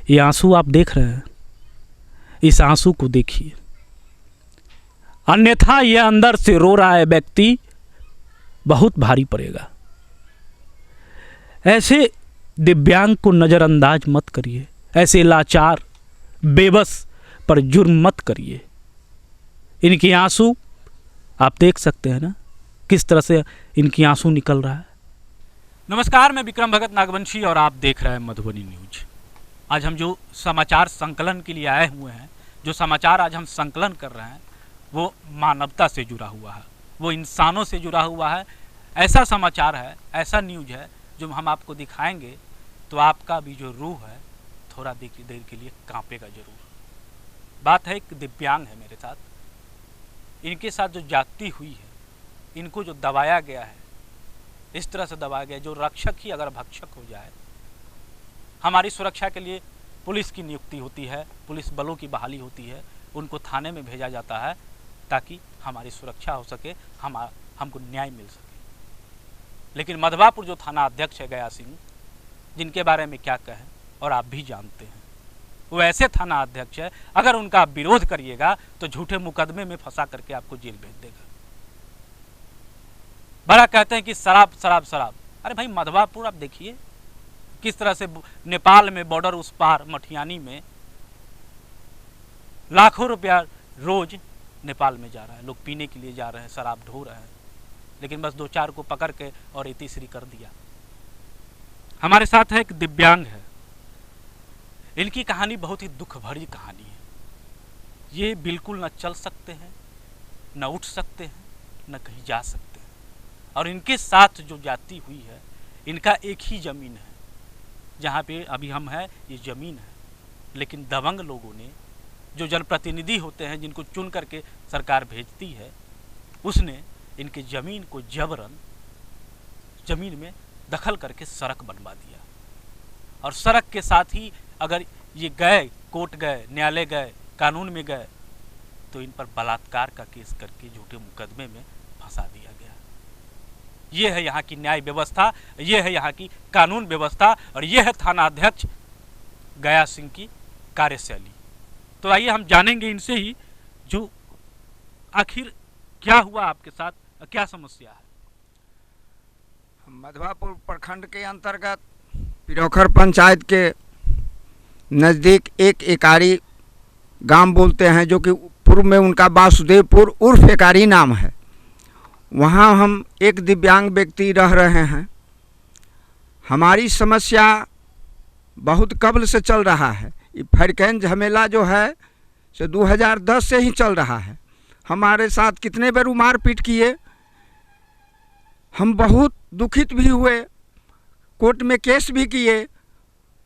ये आंसू आप देख रहे हैं, इस आंसू को देखिए, अन्यथा यह अंदर से रो रहा है व्यक्ति बहुत भारी पड़ेगा। ऐसे दिव्यांग को नज़रअंदाज मत करिए, ऐसे लाचार बेबस पर जुर्म मत करिए। इनकी आंसू आप देख सकते हैं ना किस तरह से इनकी आंसू निकल रहा है। नमस्कार, मैं विक्रम भगत नागवंशी और आप देख रहे हैं मधुबनी न्यूज। आज हम जो समाचार संकलन के लिए आए हुए हैं, जो समाचार आज हम संकलन कर रहे हैं, वो मानवता से जुड़ा हुआ है, वो इंसानों से जुड़ा हुआ है। ऐसा समाचार है, ऐसा न्यूज है जो हम आपको दिखाएंगे तो आपका भी जो रूह है थोड़ा देर के लिए कांपेगा जरूर। बात है एक दिव्यांग है मेरे साथ, इनके साथ जो जाति हुई है, इनको जो दबाया गया है, इस तरह से दबाया गया जो रक्षक ही अगर भक्षक हो जाए। हमारी सुरक्षा के लिए पुलिस की नियुक्ति होती है, पुलिस बलों की बहाली होती है, उनको थाने में भेजा जाता है ताकि हमारी सुरक्षा हो सके, हमको न्याय मिल सके। लेकिन मधवापुर जो थाना अध्यक्ष है गया सिंह, जिनके बारे में क्या कहें और आप भी जानते हैं, वो ऐसे थाना अध्यक्ष है, अगर उनका आप विरोध करिएगा तो झूठे मुकदमे में फंसा करके आपको जेल भेज देगा। बड़ा कहते हैं कि शराब शराब शराब। अरे भाई, मधवापुर आप देखिए किस तरह से नेपाल में बॉर्डर उस पार मठियानी में लाखों रुपया रोज नेपाल में जा रहा है, लोग पीने के लिए जा रहे हैं, शराब ढो रहे हैं, लेकिन बस दो चार को पकड़ के और तीसरी कर दिया। हमारे साथ है एक दिव्यांग है, इनकी कहानी बहुत ही दुख भरी कहानी है। ये बिल्कुल न चल सकते हैं, न उठ सकते हैं, न कहीं जा सकते हैं, और इनके साथ जो जाति हुई है, इनका एक ही ज़मीन है जहाँ पे अभी हम हैं, ये ज़मीन है। लेकिन दबंग लोगों ने, जो जनप्रतिनिधि होते हैं जिनको चुन करके सरकार भेजती है, उसने इनकी ज़मीन को जबरन ज़मीन में दखल करके सड़क बनवा दिया। और सड़क के साथ ही अगर ये गए, कोर्ट गए, न्यायालय गए, कानून में गए, तो इन पर बलात्कार का केस करके झूठे मुकदमे में फंसा दिया गया। ये है यहाँ की न्याय व्यवस्था, ये है यहाँ की कानून व्यवस्था, और ये है थाना अध्यक्ष गया सिंह की कार्यशैली। तो आइए हम जानेंगे इनसे ही जो आखिर क्या हुआ आपके साथ, क्या समस्या है। मधवापुर प्रखंड के अंतर्गत पिरोखर पंचायत के नज़दीक एक एकारी गांव बोलते हैं, जो कि पूर्व में उनका वासुदेवपुर उर्फ एकारी नाम है। वहाँ हम एक दिव्यांग व्यक्ति रह रहे हैं। हमारी समस्या बहुत कब्ल से चल रहा है। ये फरकैन झमेला जो है से 2010 से ही चल रहा है। हमारे साथ कितने बार मारपीट किए, हम बहुत दुखित भी हुए, कोर्ट में केस भी किए।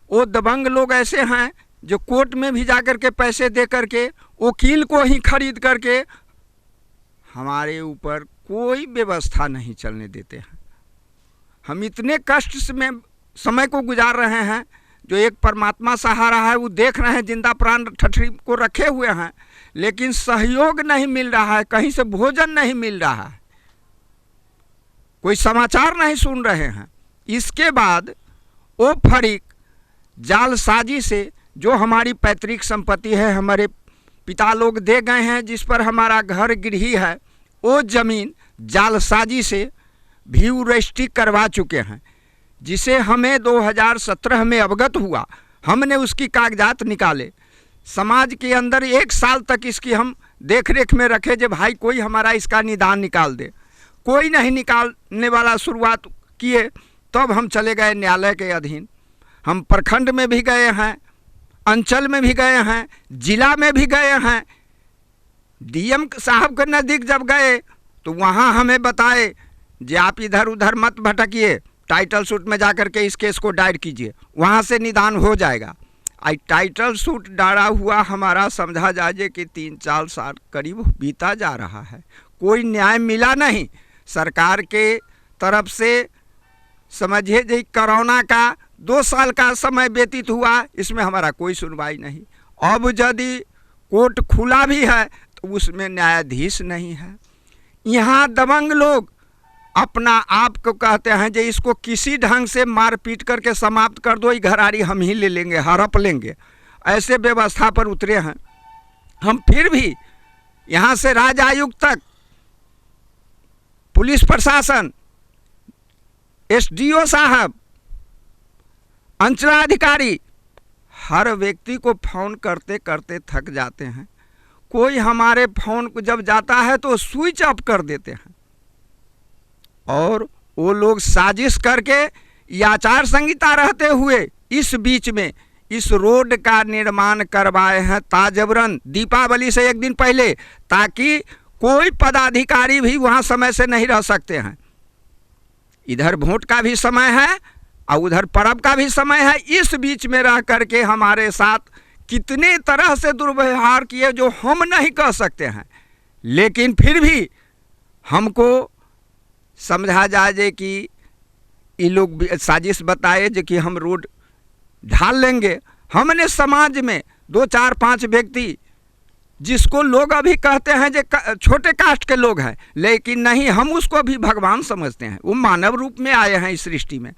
वो दबंग लोग ऐसे हैं जो कोर्ट में भी जाकर के पैसे दे करके वकील को ही खरीद करके हमारे ऊपर कोई व्यवस्था नहीं चलने देते हैं। हम इतने कष्ट में समय को गुजार रहे हैं, जो एक परमात्मा सहारा है, वो देख रहे हैं, जिंदा प्राण ठठरी को रखे हुए हैं, लेकिन सहयोग नहीं मिल रहा है, कहीं से भोजन नहीं मिल रहा है, कोई समाचार नहीं सुन रहे हैं। इसके बाद वो फरीक जालसाजी से जो हमारी पैतृक संपत्ति है, हमारे पिता लोग दे गए हैं, जिस पर हमारा घर गृही है, वो ज़मीन जालसाजी से व्यू रजिस्ट्री करवा चुके हैं, जिसे हमें 2017 में अवगत हुआ। हमने उसकी कागजात निकाले, समाज के अंदर 1 साल तक इसकी हम देख रेख में रखे, जब भाई कोई हमारा इसका निदान निकाल दे। कोई नहीं निकालने वाला शुरुआत किए, तब हम चले गए न्यायालय के अधीन। हम प्रखंड में भी गए हैं, अंचल में भी गए हैं, जिला में भी गए हैं। डीएम साहब के नज़दीक जब गए तो वहाँ हमें बताए कि आप इधर उधर मत भटकिए, टाइटल सूट में जाकर के इस केस को दायर कीजिए, वहाँ से निदान हो जाएगा। आई टाइटल सूट डाला हुआ हमारा समझा जाए कि 3-4 साल करीब बीता जा रहा है, कोई न्याय मिला नहीं। सरकार के तरफ से समझिए जी कोरोना का 2 साल का समय व्यतीत हुआ, इसमें हमारा कोई सुनवाई नहीं। अब यदि कोर्ट खुला भी है तो उसमें न्यायाधीश नहीं है। यहाँ दबंग लोग अपना आप को कहते हैं जो इसको किसी ढंग से मार पीट करके समाप्त कर दो, ये घरारी हम ही ले लेंगे, हड़प लेंगे, ऐसे व्यवस्था पर उतरे हैं हम। फिर भी यहाँ से राज्य आयुक्त तक, पुलिस प्रशासन, एसडीओ साहब, अंचलाधिकारी, हर व्यक्ति को फ़ोन करते करते थक जाते हैं। कोई हमारे फ़ोन को जब जाता है तो स्विच ऑफ कर देते हैं, और वो लोग साजिश करके ये आचार संहिता रहते हुए इस बीच में इस रोड का निर्माण करवाए हैं ताजबरन दीपावली से एक दिन पहले, ताकि कोई पदाधिकारी भी वहाँ समय से नहीं रह सकते हैं। इधर वोट का भी समय है और उधर पर्व का भी समय है। इस बीच में रह करके हमारे साथ कितने तरह से दुर्व्यवहार किए जो हम नहीं कह सकते हैं, लेकिन फिर भी हमको समझा जाए कि ये लोग साजिश बताए जो कि हम रोड ढाल लेंगे। हमने समाज में 2, 4, 5 व्यक्ति जिसको लोग अभी कहते हैं जो छोटे कास्ट के लोग हैं, लेकिन नहीं, हम उसको भी भगवान समझते हैं, वो मानव रूप में आए हैं इस सृष्टि में।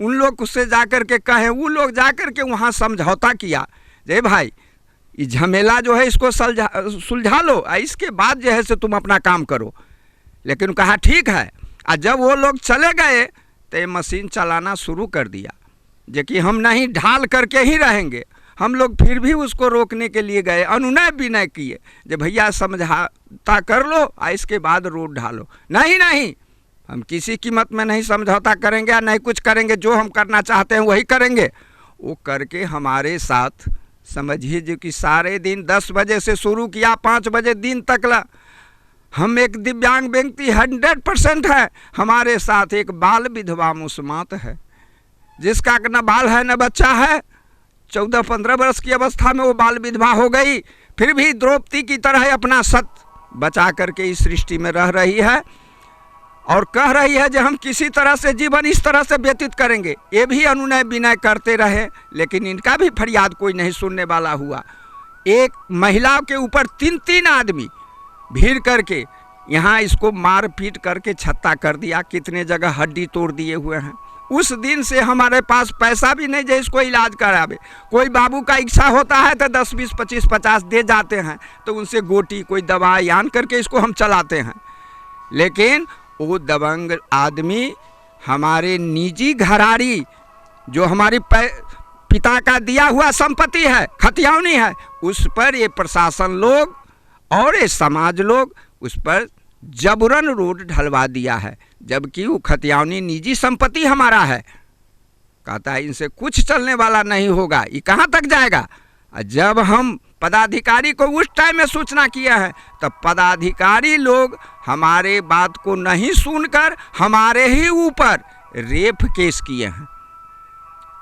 उन लोग से जाकर के कहें, वो लोग जाकर के वहाँ समझौता किया, जे भाई ये झमेला जो है इसको सुलझा लो, इसके बाद जो है से तुम अपना काम करो। लेकिन कहा ठीक है। और जब वो लोग चले गए तो ये मशीन चलाना शुरू कर दिया, जो कि हम नहीं ढाल करके ही रहेंगे। हम लोग फिर भी उसको रोकने के लिए गए, अनुनय विनय किए, जो भैया समझौता कर लो और इसके बाद रोड ढालो। नहीं नहीं, हम किसी कीमत में नहीं समझौता करेंगे, नहीं कुछ करेंगे, जो हम करना चाहते हैं वही करेंगे। वो करके हमारे साथ समझिए जो कि सारे दिन 10 बजे से शुरू किया, 5 बजे दिन तक ला। हम एक दिव्यांग व्यक्ति 100% है, हमारे साथ एक बाल विधवा मुस्मात है, जिसका न बाल है न बच्चा है। 14-15 वर्ष की अवस्था में वो बाल विधवा हो गई, फिर भी द्रौपदी की तरह अपना सत बचा करके इस सृष्टि में रह रही है और कह रही है कि हम किसी तरह से जीवन इस तरह से व्यतीत करेंगे। ये भी अनुनय विनय करते रहे, लेकिन इनका भी फरियाद कोई नहीं सुनने वाला हुआ। एक महिला के ऊपर 3-3 आदमी भीड़ करके यहाँ इसको मार पीट करके छत्ता कर दिया, कितने जगह हड्डी तोड़ दिए हुए हैं। उस दिन से हमारे पास पैसा भी नहीं जो इसको इलाज करावे। कोई बाबू का इच्छा होता है तो 10, 20, 25, 50 दे जाते हैं, तो उनसे गोटी कोई दवा यान करके इसको हम चलाते हैं। लेकिन वो दबंग आदमी हमारे निजी घरारी, जो हमारी पिता का दिया हुआ संपत्ति है, खतियावनी है, उस पर ये प्रशासन लोग और ये समाज लोग उस पर जबरन रोड ढलवा दिया है, जबकि वो खतियावनी निजी संपत्ति हमारा है। कहता है इनसे कुछ चलने वाला नहीं होगा, ये कहाँ तक जाएगा। जब हम पदाधिकारी को उस टाइम में सूचना किया है, तब पदाधिकारी लोग हमारे बात को नहीं सुनकर हमारे ही ऊपर रेप केस किए हैं।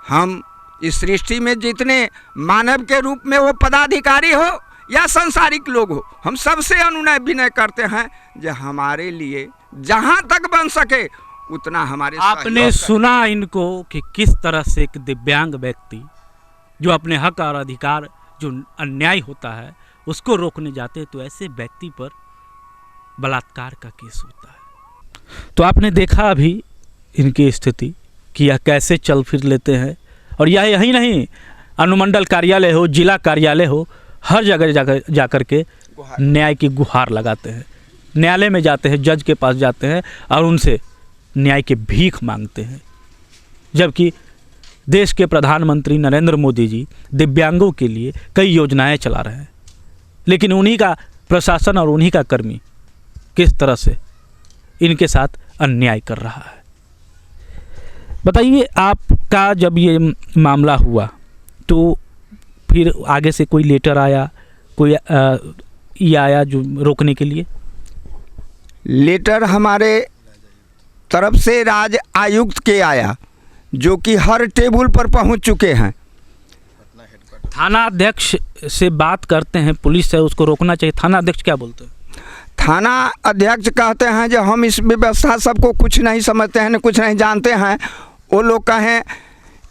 हम इस सृष्टि में जितने मानव के रूप में वो पदाधिकारी हो या संसारिक लोग हो, हम सबसे अनुनय विनय करते हैं जो हमारे लिए जहाँ तक बन सके उतना हमारे। आपने सुना इनको कि किस तरह से एक दिव्यांग व्यक्ति जो अपने हक और अधिकार, जो अन्याय होता है उसको रोकने जाते हैं, तो ऐसे व्यक्ति पर बलात्कार का केस होता है। तो आपने देखा अभी इनकी स्थिति कि यह कैसे चल फिर लेते हैं। और यह यही नहीं, अनुमंडल कार्यालय हो, जिला कार्यालय हो, हर जगह जाकर के न्याय की गुहार लगाते हैं। न्यायालय में जाते हैं, जज के पास जाते हैं और उनसे न्याय की भीख मांगते हैं। जबकि देश के प्रधानमंत्री नरेंद्र मोदी जी दिव्यांगों के लिए कई योजनाएं चला रहे हैं, लेकिन उन्हीं का प्रशासन और उन्हीं का कर्मी किस तरह से इनके साथ अन्याय कर रहा है। बताइए, आपका जब ये मामला हुआ तो फिर आगे से कोई लेटर आया, कोई ये आया जो रोकने के लिए? लेटर हमारे तरफ से राज्य आयुक्त के आया, जो कि हर टेबल पर पहुंच चुके हैं। थाना अध्यक्ष से बात करते हैं, पुलिस है उसको रोकना चाहिए, थाना अध्यक्ष क्या बोलते हैं? थाना अध्यक्ष कहते हैं जो हम इस व्यवस्था सबको कुछ नहीं समझते हैं, कुछ नहीं जानते हैं। वो लोग कहें,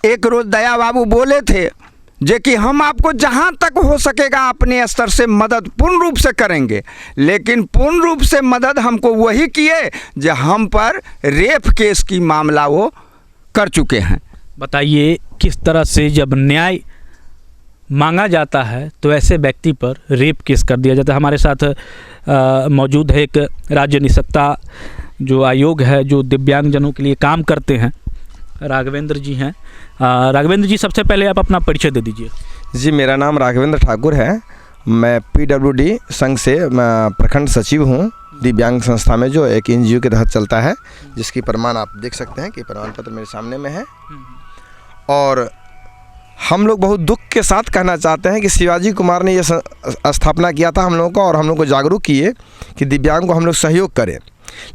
एक रोज़ दया बाबू बोले थे जे कि हम आपको जहाँ तक हो सकेगा अपने स्तर से मदद पूर्ण रूप से करेंगे, लेकिन पूर्ण रूप से मदद हमको वही किए जो हम पर रेप केस की मामला वो कर चुके हैं। बताइए किस तरह से जब न्याय मांगा जाता है तो ऐसे व्यक्ति पर रेप केस कर दिया जाता है। हमारे साथ मौजूद है एक राज्य निःशक्तता जो आयोग है जो दिव्यांगजनों के लिए काम करते हैं, राघवेंद्र जी हैं। राघवेंद्र जी, सबसे पहले आप अपना परिचय दे दीजिए। जी, मेरा नाम राघवेंद्र ठाकुर है। मैं PWD संघ से प्रखंड सचिव हूँ, दिव्यांग संस्था में जो एक NGO के तहत चलता है, जिसकी प्रमाण आप देख सकते हैं कि प्रमाण पत्र मेरे सामने में है। और हम लोग बहुत दुख के साथ कहना चाहते हैं कि शिवाजी कुमार ने ये स्थापना किया था हम लोगों को, और हम लोग को जागरूक किए कि दिव्यांग को हम लोग सहयोग करें।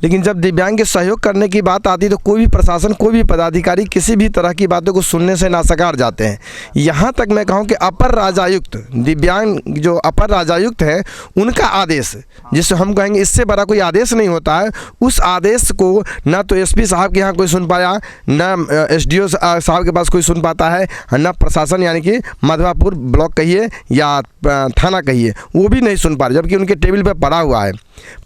लेकिन जब दिव्यांग के सहयोग करने की बात आती है तो कोई भी प्रशासन, कोई भी पदाधिकारी किसी भी तरह की बातों को सुनने से नासकार जाते हैं। यहाँ तक मैं कहूँ कि अपर राजायुक्त, दिव्यांग जो अपर राजायुक्त हैं, उनका आदेश, जिससे हम कहेंगे इससे बड़ा कोई आदेश नहीं होता है, उस आदेश को ना तो SP साहब के यहाँ कोई सुन पाया, ना SDO साहब के पास कोई सुन पाता है, ना प्रशासन यानी कि माधवापुर ब्लॉक कहिए या थाना कहिए, वो भी नहीं सुन पा रहे, जबकि उनके टेबल पर पड़ा हुआ है।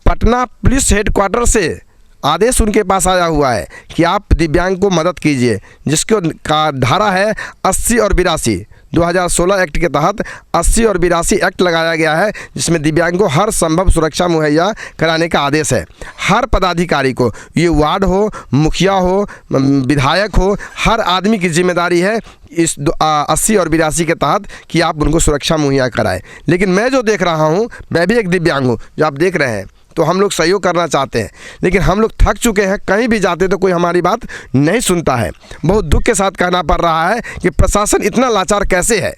पटना पुलिस हेडक्वार्टर से आदेश उनके पास आया हुआ है कि आप दिव्यांग को मदद कीजिए, जिसको का धारा है 80 और 82 2016 एक्ट के तहत 80 और 82 एक्ट लगाया गया है, जिसमें दिव्यांग को हर संभव सुरक्षा मुहैया कराने का आदेश है। हर पदाधिकारी को, ये वार्ड हो, मुखिया हो, विधायक हो, हर आदमी की जिम्मेदारी है इस 80 और 82 के तहत कि आप उनको सुरक्षा मुहैया कराएं। लेकिन मैं जो देख रहा हूँ, मैं भी एक दिव्यांग हूँ, जो आप देख रहे हैं, तो हम लोग सहयोग करना चाहते हैं, लेकिन हम लोग थक चुके हैं। कहीं भी जाते तो कोई हमारी बात नहीं सुनता है। बहुत दुख के साथ कहना पड़ रहा है कि प्रशासन इतना लाचार कैसे है,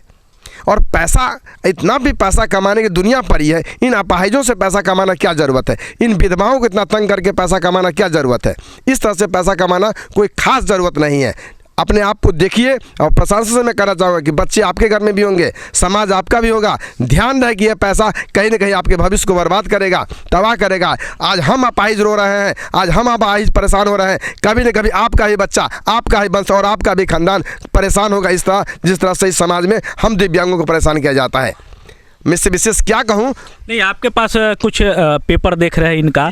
और पैसा, इतना भी पैसा कमाने की दुनिया पड़ी है, इन अपाहिजों से पैसा कमाना क्या ज़रूरत है, इन विधवाओं को इतना तंग करके पैसा कमाना क्या ज़रूरत है। इस तरह से पैसा कमाना कोई ख़ास ज़रूरत नहीं है। अपने आप को देखिए, और प्रशासन से मैं कहना चाहूँगा कि बच्चे आपके घर में भी होंगे, समाज आपका भी होगा, ध्यान रहे कि यह पैसा कहीं ना कहीं आपके भविष्य को बर्बाद करेगा, तबाह करेगा। आज हम अपाहिज रो रहे हैं, आज हम अपाहिज परेशान हो रहे हैं, कभी न कभी आपका ही बच्चा, आपका ही वंश और आपका भी खानदान परेशान होगा, इस तरह जिस तरह से इस समाज में हम दिव्यांगों को परेशान किया जाता है। मैं इससे विशेष क्या कहूँ। नहीं, आपके पास कुछ पेपर देख रहे हैं इनका,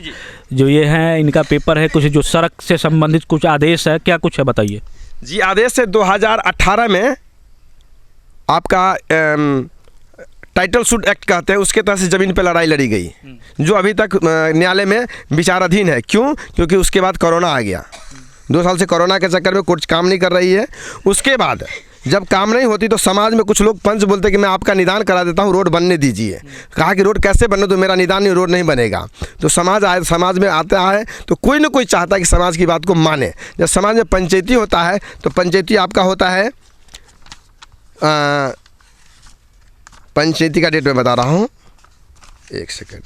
जो ये है इनका पेपर है, कुछ जो सड़क से संबंधित कुछ आदेश है, क्या कुछ है बताइए। जी, आदेश से 2018 में आपका टाइटल सूट एक्ट कहते हैं, उसके तहत से ज़मीन पर लड़ाई लड़ी गई, जो अभी तक न्यायालय में विचाराधीन है। क्यों? क्योंकि उसके बाद कोरोना आ गया। 2 साल से कोरोना के चक्कर में कुछ काम नहीं कर रही है। उसके बाद जब काम नहीं होती तो समाज में कुछ लोग पंच बोलते कि मैं आपका निदान करा देता हूँ, रोड बनने दीजिए। कहा कि रोड कैसे बनने, तो मेरा निदान नहीं, रोड नहीं बनेगा। तो समाज में आता है तो कोई ना कोई चाहता है कि समाज की बात को माने। जब समाज में पंचायती होता है तो पंचायती आपका होता है, पंचायती का डेट मैं बता रहा हूँ, 1 सेकंड।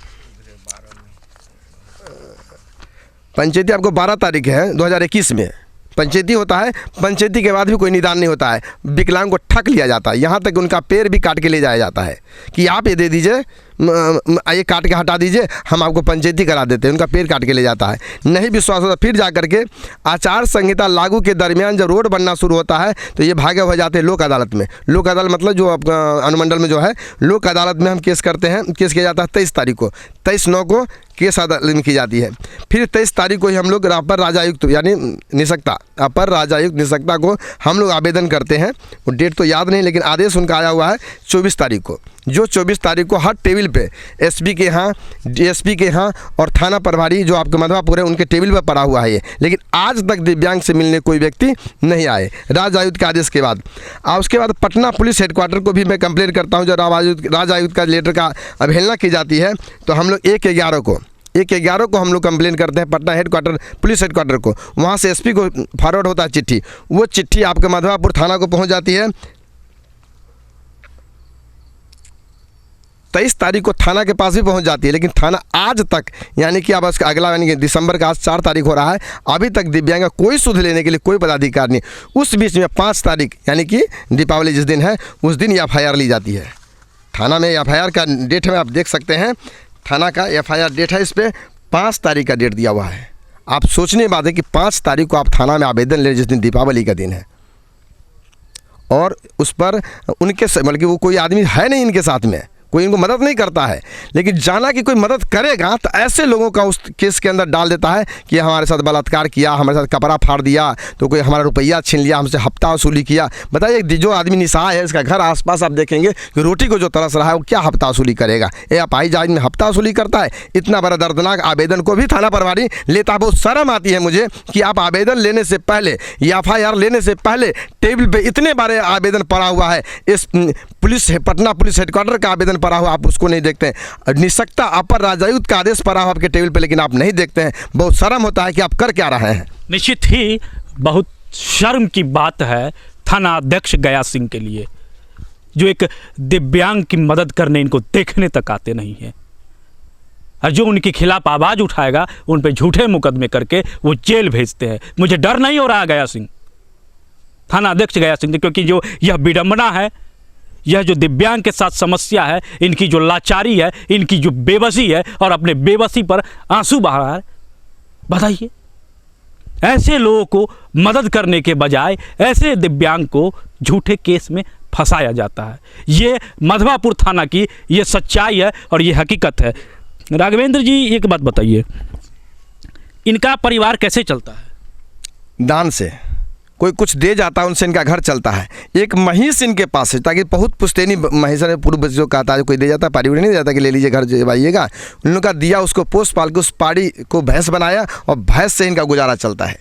पंचायती आपको 12 तारीख है 2021 में पंचायती होता है। पंचायती के बाद भी कोई निदान नहीं होता है, विकलांग को ठक लिया जाता है, यहाँ तक उनका पैर भी काट के ले जाया जाता है कि आप ये दे दीजिए, ये काट के हटा दीजिए, हम आपको पंचायती करा देते हैं। उनका पैर काट के ले जाता है। नहीं विश्वास होता फिर जा करके आचार संहिता लागू के दरमियान जब रोड बनना शुरू होता है तो ये भागे हो जाते हैं लोक अदालत में। लोक अदालत मतलब जो अनुमंडल में जो है, लोक अदालत में हम केस करते हैं। केस किया जाता है 23 तारीख को, 23/9 को केस अदालत में की जाती है। फिर 23 तारीख को ही हम लोग अपर राजायुक्त यानी निःशक्तता, अपर राजायुक्त निःशक्तता को हम लोग आवेदन करते हैं। वो डेट तो याद नहीं, लेकिन आदेश उनका आया हुआ है 24 तारीख को, जो 24 तारीख को हर टेबल पे SP के यहाँ, DSP के यहाँ और थाना प्रभारी जो आपके मधवापुर है उनके टेबल पर पड़ा हुआ है ये। लेकिन आज तक दिव्यांग से मिलने कोई व्यक्ति नहीं आए राजायुक्त के आदेश के बाद। और उसके बाद पटना पुलिस हेडक्वार्टर को भी मैं कंप्लेन करता हूँ। जब राजायुक्त का लेटर का अवहेलना की जाती है तो हम लोग 1/11 को हम लोग कंप्लेन करते हैं पटना हेडक्वार्टर, पुलिस हेडक्वार्टर को। वहाँ से SP को फॉरवर्ड होता है चिट्ठी, वो चिट्ठी आपके मधवापुर थाना को पहुँच जाती है। 23 तारीख को थाना के पास भी पहुंच जाती है, लेकिन थाना आज तक यानी कि अब उसका अगला यानी कि दिसंबर का आज 4 तारीख हो रहा है, अभी तक दिव्यांग का कोई सुध लेने के लिए कोई पदाधिकारी नहीं। उस बीच में 5 तारीख यानी कि दीपावली जिस दिन है उस दिन FIR ली जाती है थाना में। FIR का डेट में आप देख सकते हैं, थाना का FIR डेट है, इस पर 5 तारीख का डेट दिया हुआ है। आप सोचने की बात है कि 5 तारीख को आप थाना में आवेदन ले, जिस दिन दीपावली का दिन है, और उस पर उनके बल्कि वो कोई आदमी है नहीं इनके साथ में, कोई इनको मदद नहीं करता है, लेकिन जाना कि कोई मदद करेगा तो ऐसे लोगों का उस केस के अंदर डाल देता है कि हमारे साथ बलात्कार किया, हमारे साथ कपड़ा फाड़ दिया, तो कोई हमारा रुपया छीन लिया, हमसे हफ्ता वसूली किया। बताइए जो आदमी निसहाय है, इसका घर आसपास आप देखेंगे कि रोटी को जो तरस रहा है वो क्या हफ्ता वसूली करेगा। ये अपाई जहाज में हफ्ता वसूली करता है। इतना बड़ा दर्दनाक आवेदन को भी थाना प्रभारी लेता है। बहुत शर्म आती है मुझे कि आप आवेदन लेने से पहले या FIR लेने से पहले टेबल पे इतने बारे आवेदन पड़ा हुआ है, इस पुलिस पटना पुलिस हेडक्वार्टर का आवेदन पड़ा हुआ, आप उसको नहीं देखते हैं। निसक्ता अपर राजायुक्त का आदेश पड़ा हुआ आपके टेबल पे, लेकिन आप नहीं देखते हैं। बहुत शर्म होता है कि आप कर क्या रहे हैं। निश्चित ही बहुत शर्म की बात है थाना अध्यक्ष गया सिंह के लिए, जो एक दिव्यांग की मदद करने इनको देखने तक आते नहीं है, और जो उनके खिलाफ आवाज़ उठाएगा उन पे झूठे मुकदमे करके वो जेल भेजते हैं। मुझे डर नहीं हो रहा गया सिंह, थाना अध्यक्ष गया सिंह, क्योंकि जो यह विडंबना है, यह जो दिव्यांग के साथ समस्या है, इनकी जो लाचारी है, इनकी जो बेबसी है, और अपने बेबसी पर आंसू बहा रहा है। बताइए, ऐसे लोगों को मदद करने के बजाय ऐसे दिव्यांग को झूठे केस में फंसाया जाता है। ये मधवापुर थाना की ये सच्चाई है और ये हकीकत है। राघवेंद्र जी, एक बात बताइए, इनका परिवार कैसे चलता है? दान से कोई कुछ दे जाता है, उनसे इनका घर चलता है। एक महिष इनके पास है, ताकि बहुत पुश्तैनी महिष ने पूर्व जो कहता है, कोई दे जाता है, पारी नहीं जाता कि ले लीजिए घर जवाइएगा, उन लोग का दिया, उसको पोस पाल के उस पाड़ी को भैंस बनाया और भैंस से इनका गुजारा चलता है।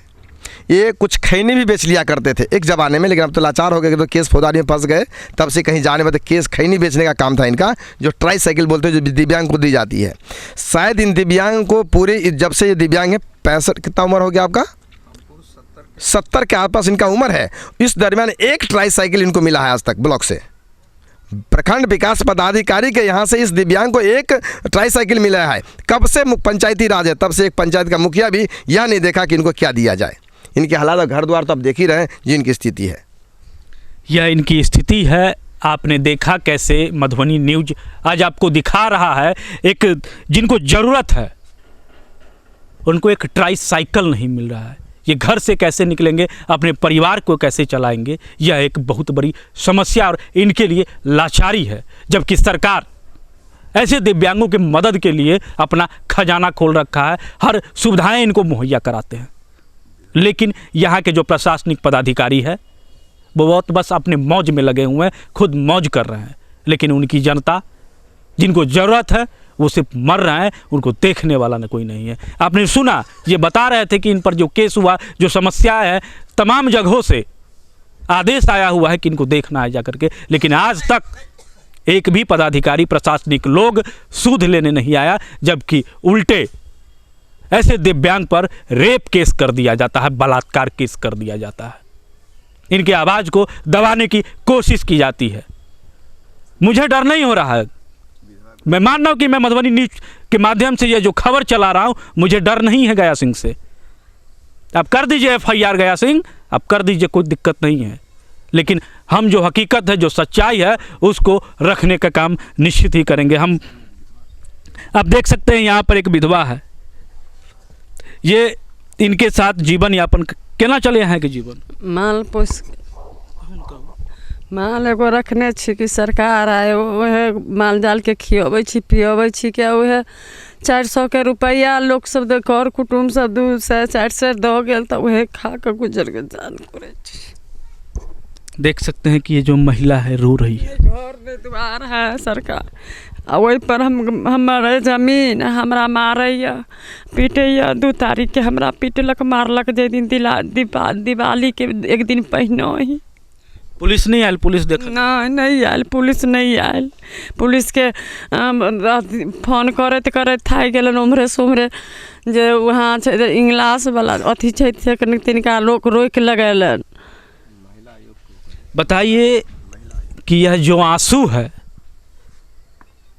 ये कुछ खैनी भी बेच लिया करते थे एक ज़माने में, लेकिन अब तो लाचार हो गए, तो केस फौजदारी में फंस गए, तब से कहीं जाने में तो केस खैनी बेचने का काम था इनका, जो ट्राई साइकिल बोलते हैं, जो दिव्यांग को दी जाती है। शायद इन दिव्यांग को पूरे, जब से ये दिव्यांग है, 65 कितना उम्र हो गया आपका? 70 के आसपास इनका उम्र है। इस दरमियान एक ट्राई साइकिल इनको मिला है आज तक ब्लॉक से। प्रखंड विकास पदाधिकारी के यहाँ से इस दिव्यांग को एक ट्राई साइकिल मिला है। कब से पंचायती राज है, तब से एक पंचायत का मुखिया भी यह नहीं देखा कि इनको क्या दिया जाए। इनके हालात, घर द्वार तो आप देख ही रहे हैं जी, इनकी स्थिति है। यह इनकी स्थिति है। आपने देखा कैसे मधुबनी न्यूज आज आपको दिखा रहा है, एक जिनको ज़रूरत है उनको एक ट्राई साइकिल नहीं मिल रहा है। ये घर से कैसे निकलेंगे, अपने परिवार को कैसे चलाएंगे, यह एक बहुत बड़ी समस्या और इनके लिए लाचारी है। जबकि सरकार ऐसे दिव्यांगों की मदद के लिए अपना खजाना खोल रखा है, हर सुविधाएं इनको मुहैया कराते हैं, लेकिन यहाँ के जो प्रशासनिक पदाधिकारी है वो बहुत बस अपने मौज में लगे हुए हैं, खुद मौज कर रहे हैं, लेकिन उनकी जनता जिनको ज़रूरत है वो सिर्फ मर रहे हैं, उनको देखने वाला न कोई नहीं है। आपने सुना, ये बता रहे थे कि इन पर जो केस हुआ, जो समस्या है, तमाम जगहों से आदेश आया हुआ है कि इनको देखना है जा करके, लेकिन आज तक एक भी पदाधिकारी, प्रशासनिक लोग सूद लेने नहीं आया, जबकि उल्टे ऐसे दिव्यांग पर रेप केस कर दिया जाता है, बलात्कार केस कर दिया जाता है। इनकी आवाज़ को दबाने की कोशिश की जाती है। मुझे डर नहीं हो रहा है, मैं मान रहा हूँ कि मैं मधुबनी न्यूज के माध्यम से ये जो खबर चला रहा हूँ, मुझे डर नहीं है गया सिंह से। आप कर दीजिए FIR गया सिंह, आप कर दीजिए, कोई दिक्कत नहीं है, लेकिन हम जो हकीकत है, जो सच्चाई है, उसको रखने का काम निश्चित ही करेंगे हम। आप देख सकते हैं यहाँ पर एक विधवा है, ये इनके साथ जीवन यापन केना चले हैं कि जीवन माल पोस माल एगो रखने छी कि सरकार आए, वह माल जाल के खियबै छी पियबै छी के, वह 400 के रुपया लोग सब कर कुटुम्ब सब 200 400 दऽ गेल, तो वह खा के गुजर के जान करे छी। देख सकते हैं कि ये जो महिला है रो रही है। घर में द्वार है सरकार, आ वही पर हमारे जमीन हमरा मारैया पीटैया। 2 तारीख के हमरा पीटलक मारलक, जे दिन दिवाली के एक दिन पहिने ही। पुलिस नहीं आयल? पुलिस देख नहीं आयल, पुलिस नहीं आयल। पुलिस के फोन करैत करैत थाकि गेलन उम्हरे से उम्हरे, जे वहाँ छै इंग्लास वाला अथी छै, तिनका लोक रोक लगेलन। बताइए कि यह जो आंसू है,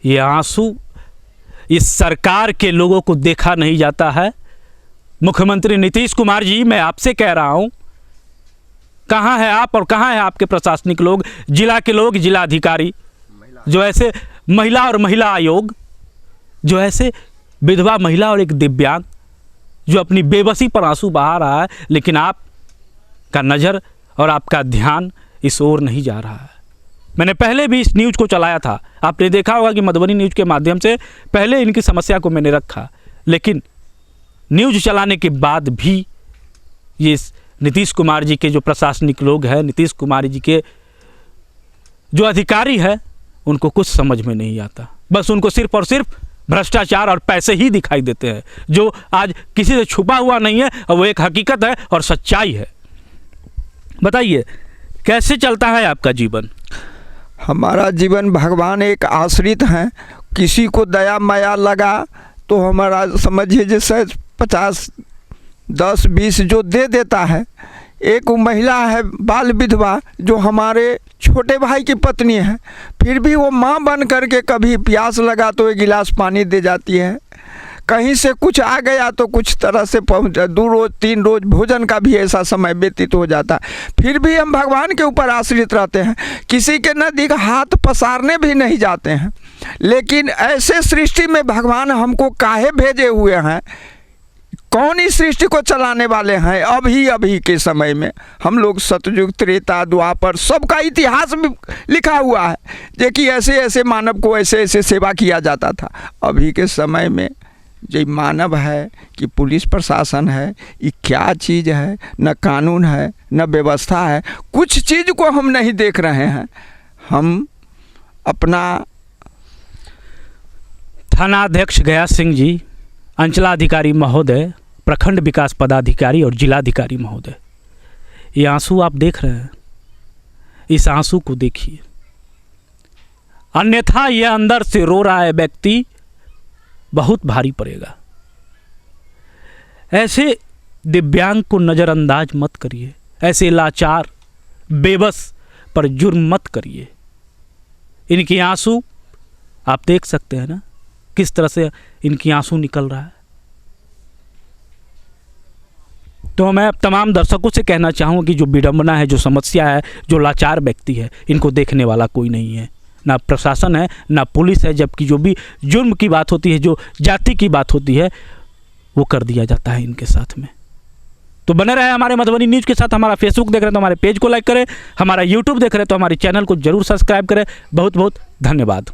ये आंसू इस सरकार के लोगों को देखा नहीं जाता है। मुख्यमंत्री नीतीश कुमार जी, मैं आपसे कह रहा हूँ, कहाँ है आप और कहाँ है आपके प्रशासनिक लोग, जिला के लोग, जिला अधिकारी, जो ऐसे महिला और महिला आयोग, जो ऐसे विधवा महिला और एक दिव्यांग जो अपनी बेबसी पर आंसू बहा रहा है, लेकिन आपका नज़र और आपका ध्यान इस ओर नहीं जा रहा है। मैंने पहले भी इस न्यूज़ को चलाया था, आपने देखा होगा कि मधुबनी न्यूज़ के माध्यम से पहले इनकी समस्या को मैंने रखा, लेकिन न्यूज़ चलाने के बाद भी ये नीतीश कुमार जी के जो प्रशासनिक लोग हैं, नीतीश कुमार जी के जो अधिकारी हैं, उनको कुछ समझ में नहीं आता। बस उनको सिर्फ और सिर्फ भ्रष्टाचार और पैसे ही दिखाई देते हैं, जो आज किसी से छुपा हुआ नहीं है और वो एक हकीकत है और सच्चाई है। बताइए कैसे चलता है आपका जीवन? हमारा जीवन भगवान एक आश्रित हैं। किसी को दया माया लगा तो हमारा समझिए जैसे 50, 10, 20 जो दे देता है। एक महिला है बाल विधवा जो हमारे छोटे भाई की पत्नी है, फिर भी वो माँ बन करके कभी प्यास लगा तो 1 गिलास पानी दे जाती है। कहीं से कुछ आ गया तो कुछ तरह से 2 रोज़ 3 रोज़ भोजन का भी ऐसा समय व्यतीत हो जाता है। फिर भी हम भगवान के ऊपर आश्रित रहते हैं, किसी के नज़दीक हाथ पसारने भी नहीं जाते हैं। लेकिन ऐसे सृष्टि में भगवान हमको काहे भेजे हुए हैं? कौन इस सृष्टि को चलाने वाले हैं? अभी के समय में हम लोग सतयुग, त्रेता, द्वापर सबका इतिहास में लिखा हुआ है जे कि ऐसे ऐसे मानव को ऐसे ऐसे सेवा किया जाता था। अभी के समय में जो मानव है कि पुलिस प्रशासन है, ये क्या चीज़ है? न कानून है न व्यवस्था है, कुछ चीज़ को हम नहीं देख रहे हैं। हम अपना थानाध्यक्ष गया सिंह जी, अंचलाधिकारी महोदय, प्रखंड विकास पदाधिकारी और जिलाधिकारी महोदय, ये आंसू आप देख रहे हैं, इस आंसू को देखिए, अन्यथा ये अंदर से रो रहा है व्यक्ति बहुत भारी पड़ेगा। ऐसे दिव्यांग को नज़रअंदाज मत करिए, ऐसे लाचार बेबस पर जुर्म मत करिए। इनकी आंसू आप देख सकते हैं ना किस तरह से इनकी आंसू निकल रहा है। तो मैं तमाम दर्शकों से कहना चाहूँगा कि जो विडंबना है, जो समस्या है, जो लाचार व्यक्ति है, इनको देखने वाला कोई नहीं है, ना प्रशासन है ना पुलिस है। जबकि जो भी जुर्म की बात होती है, जो जाति की बात होती है, वो कर दिया जाता है इनके साथ में। तो बने रहे हमारे मधुबनी न्यूज़ के साथ। हमारा फेसबुक देख रहे हैं तो हमारे पेज को लाइक करें, हमारा यूट्यूब देख रहे हैं तो हमारे चैनल को जरूर सब्सक्राइब करें। बहुत बहुत धन्यवाद।